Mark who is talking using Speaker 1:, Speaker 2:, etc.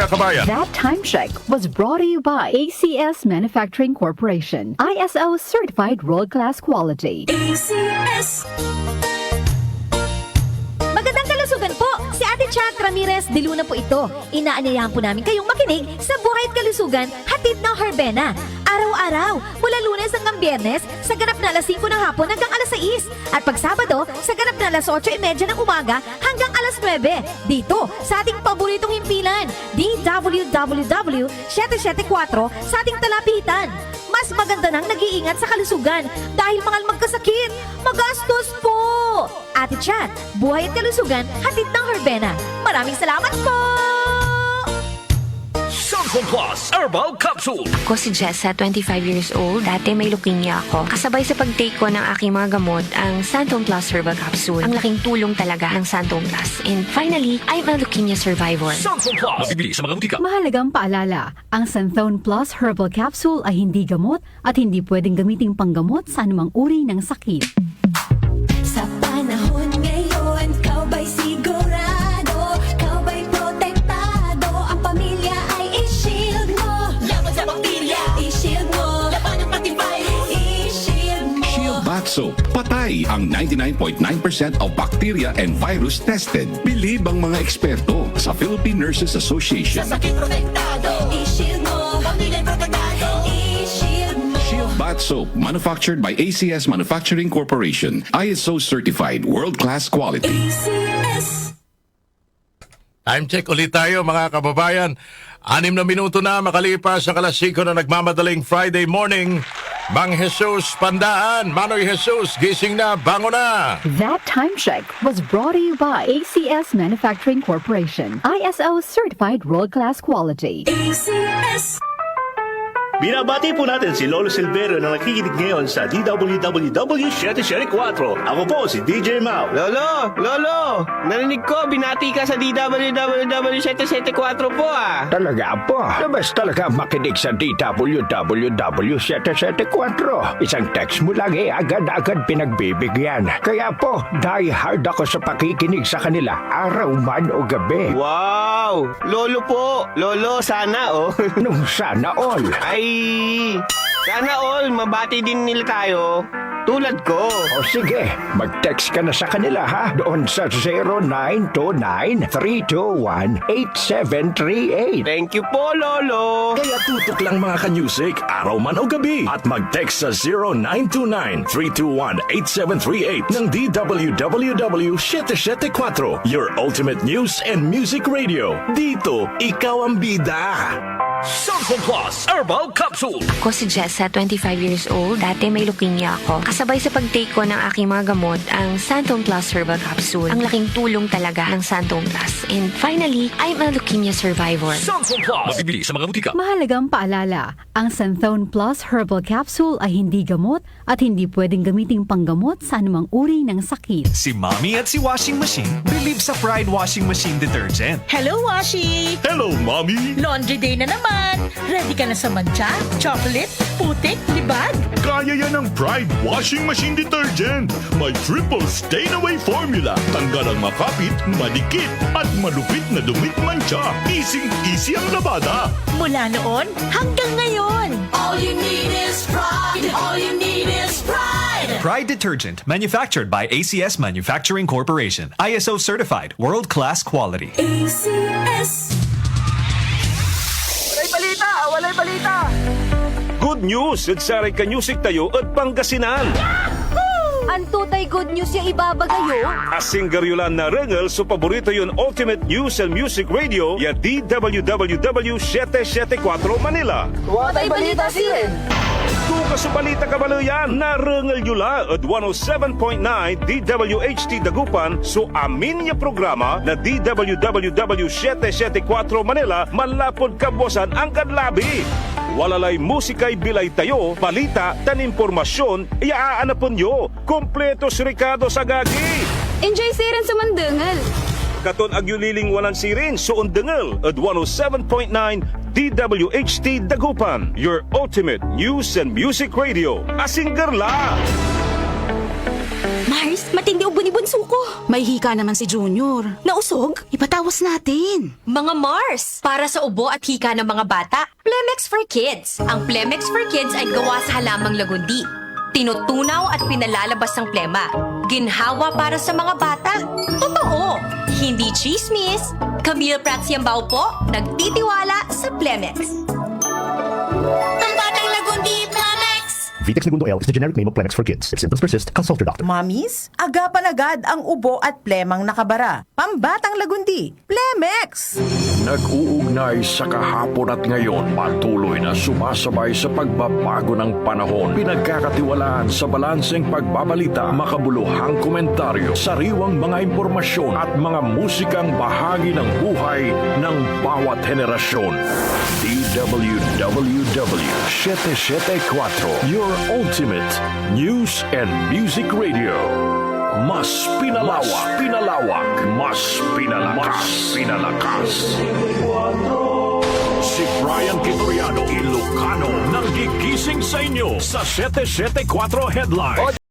Speaker 1: Kabayan.
Speaker 2: That time check was brought to you by ACS Manufacturing Corporation. ISO certified world-class quality.
Speaker 3: ACS. Magandang kalusugan po! Si Ate Chat Ramirez de Luna po ito. Inaanyayahan po namin kayong makinig sa Buhay at Kalusugan, hatid ng Herbena. Araw-araw, mula Lunes hanggang Biyernes, sa ganap na alas 5 ng hapon hanggang alas 6. At pag Sabado, sa ganap na alas 8:30 ng umaga hanggang alas 9. Dito, sa ating paboritong himpilan, DWWW 774 sa ating talapitan. Mas maganda nang nag-iingat sa kalusugan dahil mga magkasakit, magastos po! Ate Chat, Buhay at Kalusugan, hatid ng Herbena. Maraming salamat po!
Speaker 1: Samsung Plus Herbal Capsule.
Speaker 4: Ako si Jessa, 25 years old. Dati may leukemia ako. Kasabay sa pag-take ko ng aking mga gamot, ang Santon Plus Herbal Capsule. Ang laking tulong talaga ng Santon Plus. And finally, I'm a leukemia survivor.
Speaker 1: Samsung Plus. Mabibili sa mga butika.
Speaker 2: Mahalagang paalala, ang Santhone Plus Herbal Capsule ay hindi gamot at hindi pwedeng gamiting panggamot sa anumang uri ng sakit.
Speaker 3: Sa panahon ngayon, kau ba'y sigurado? Kau ba'y protektado? Ang pamilya ay i-shield mo. Laban sa bakterya, i-shield mo. Laban ng pati virus, i-shield mo.
Speaker 5: Shield Bath Soap. Patay ang 99.9% of bacteria and virus tested. Bilib ang mga eksperto sa Philippine Nurses Association.
Speaker 3: Sa sakit protektado, i-shield mo. Pamilya protektado, i-shield mo.
Speaker 5: Shield Bath Soap, manufactured by ACS Manufacturing Corporation. ISO certified, world-class quality.
Speaker 3: ACS.
Speaker 1: Time check ulit tayo mga kababayan. 6 na minuto na makalipas ang alas 5 na nagmamadaling Friday morning. Mang Jesus Pandaan, Manoy Jesus, gising na, bango na!
Speaker 2: That time check was brought to you by ACS Manufacturing Corporation. ISO certified world-class quality.
Speaker 3: ACS.
Speaker 6: Binabati po natin si Lolo Silverio na nakikinig ngayon sa DWWW 774. Ako po si DJ Mau.
Speaker 7: Lolo! Narinig ko, binati ka sa DWWW 774 po ah.
Speaker 8: Talaga po. Labas talaga makinig sa DWWW 774. Isang text mo lang agad-agad pinagbibigyan. Kaya po, die hard ako sa pakikinig sa kanila, araw man o gabi.
Speaker 7: Wow! Lolo, sana oh.
Speaker 8: Nung sana all.
Speaker 7: Ay, sana all, mabati din nila tayo. Tulad ko.
Speaker 8: O sige, mag-text ka na sa kanila ha, doon sa 0929-321-8738.
Speaker 7: Thank you po, Lolo.
Speaker 9: Kaya tutok lang mga ka-music, araw man o gabi. At mag-text sa 0929-321-8738 ng DWWW 774, your ultimate news and music radio. Dito, ikaw ang bida.
Speaker 1: Samsung Plus Herbal Capsule.
Speaker 4: Ako si Jessa, 25 years old. Dati may leukemia ako. Kasabay sa pag-take ko ng aking mga gamot, ang Santon Plus Herbal Capsule. Ang laking tulong talaga ng Santon Plus. And finally, I'm a leukemia survivor.
Speaker 1: Samsung Plus. Mabibili sa mga butika.
Speaker 2: Mahalagang paalala, ang Santhone Plus Herbal Capsule ay hindi gamot at hindi pwedeng gamiting panggamot sa anumang uri ng sakit.
Speaker 10: Si Mommy at si Washing Machine believe sa Pride Washing Machine Detergent.
Speaker 11: Hello, Washi!
Speaker 6: Hello, Mommy!
Speaker 11: Laundry day na naman! Ready ka na sa mancha, chocolate, putik, libag?
Speaker 6: Kaya yan ng Pride Washing Machine Detergent. May triple stain-away formula. Tanggal ang makapit, madikit, at malupit na dumit mancha. Easy ang labada.
Speaker 11: Mula noon hanggang ngayon.
Speaker 3: All you need is pride. All you need is pride.
Speaker 10: Pride Detergent, manufactured by ACS Manufacturing Corporation. ISO certified, world-class quality.
Speaker 3: ACS.
Speaker 7: Walay balita!
Speaker 6: Good news! At saray ka music tayo at Pangasinan.
Speaker 3: Ang tutay good news yung ibabagayo.
Speaker 6: Asing garyulan na rengel so paborito yun Ultimate News and Music Radio ya DWWW 774 Manila.
Speaker 3: Watay balita sirin.
Speaker 6: Tuka sa balita kabaloyan na rengel yula at 107.9 DWHT Dagupan so amin niya programa na DWWW 774 Manila malapod kabuasan ang kadlabi. Walalay musikay bilay tayo, balita, tan impormasyon, iaanapon nyo. Kompleto si Ricardo Sagagi.
Speaker 3: Enjoy sirin sa Mandangal.
Speaker 6: Katon agyuliling walang sirin so undengel at 107.9 DWHT Dagupan, your ultimate news and music radio. Asing garla!
Speaker 12: Mars, matindi ubo ni bunso ko. May hika naman si Junior. Nausog? Ipatawas natin.
Speaker 13: Mga Mars, para sa ubo at hika ng mga bata, Plemex for Kids. Ang Plemex for Kids ay gawa sa halamang lagundi. Tinutunaw at pinalalabas ang plema. Ginhawa para sa mga bata. Totoo! Hindi chismis. Camille Prats Yambao po, nagtitiwala sa Plemex.
Speaker 12: Ang batang lagundi, Plemex!
Speaker 9: Vitex Segundo L is the generic name of Plemex for kids. If symptoms persist, consult your doctor.
Speaker 14: Mamis, agapan agad ang ubo at plemang nakabara. Pambatang lagundi, Plemex!
Speaker 8: Nag-uugnay sa kahapon at ngayon, patuloy na sumasabay sa pagbabago ng panahon. Pinagkakatiwalaan sa balanseng pagbabalita, makabuluhang komentaryo, sariwang mga impormasyon at mga musikang bahagi ng buhay ng bawat henerasyon. DWWW 774, your ultimate news and music radio. Mas pinalawak, mas pinalakas. Si Brian Kitoriano, Ilocano, nang gigising sa inyo sa 774 Headline.